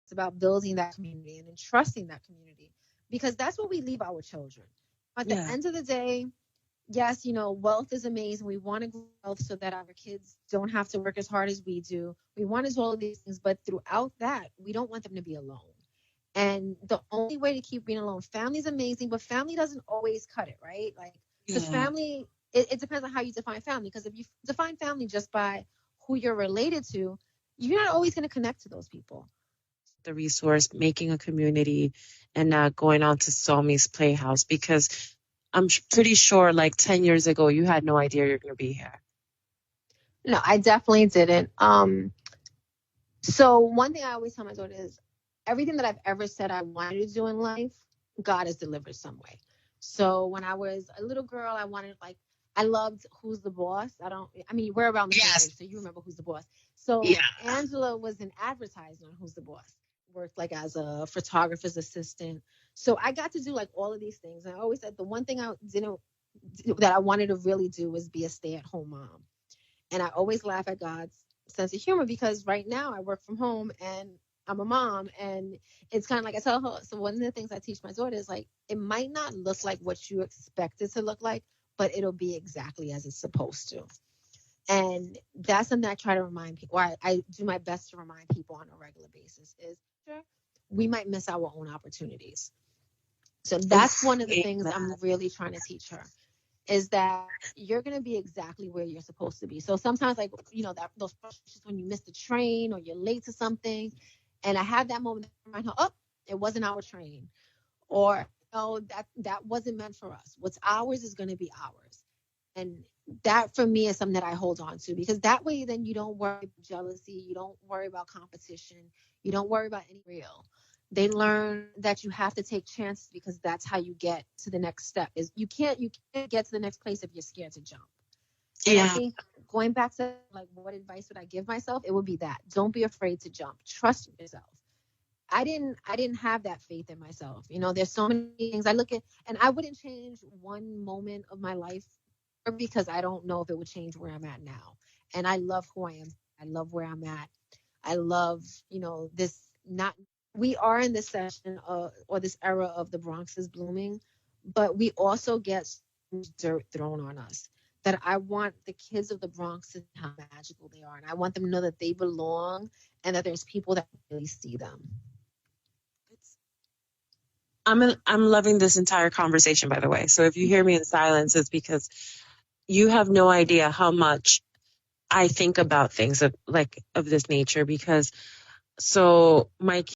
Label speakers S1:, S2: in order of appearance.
S1: It's about building that community and entrusting that community, because that's what we leave our children. At the end of the day, yes, wealth is amazing. We want to grow wealth so that our kids don't have to work as hard as we do. We want to do all of these things, but throughout that, we don't want them to be alone. And the only way to keep being alone, family is amazing, but family doesn't always cut it, right? Like, because family, it depends on how you define family. Because if you define family just by who you're related to, you're not always going to connect to those people.
S2: The resource, making a community, and not going on to Somi's Playhouse, because I'm pretty sure like 10 years ago, you had no idea you're going to be here.
S1: No, I definitely didn't. So one thing I always tell my daughter is everything that I've ever said I wanted to do in life, God has delivered some way. So when I was a little girl, I loved Who's the Boss. We're around the same age, so you remember Who's the Boss. So Angela was an advertiser on Who's the Boss. Worked like as a photographer's assistant. So I got to do like all of these things. And I always said the one thing that I wanted to really do was be a stay-at-home mom. And I always laugh at God's sense of humor, because right now I work from home and I'm a mom, and it's kind of like I tell her. So one of the things I teach my daughter is like, it might not look like what you expect it to look like, but it'll be exactly as it's supposed to. And that's something I try to remind people, or I do my best to remind people on a regular basis, is we might miss our own opportunities. So that's one of the things I'm really trying to teach her, is that you're going to be exactly where you're supposed to be. So sometimes, like, those frustrations when you miss the train or you're late to something. And I had that moment to remind her, it wasn't our train. Or, that wasn't meant for us. What's ours is going to be ours. And that for me is something that I hold on to, because that way then you don't worry about jealousy. You don't worry about competition. You don't worry about any real. They learn that you have to take chances, because that's how you get to the next step. Is you can't get to the next place if you're scared to jump. And I think going back to like, what advice would I give myself? It would be that don't be afraid to jump. Trust yourself. I didn't have that faith in myself. There's so many things I look at, and I wouldn't change one moment of my life, because I don't know if it would change where I'm at now. And I love who I am. I love where I'm at. I love, we are in this session or this era of the Bronx is blooming, but we also get dirt thrown on us. That I want the kids of the Bronx to know how magical they are. And I want them to know that they belong and that there's people that really see them.
S2: I'm loving this entire conversation, by the way. So if you hear me in silence, it's because you have no idea how much I think about things of this nature, because my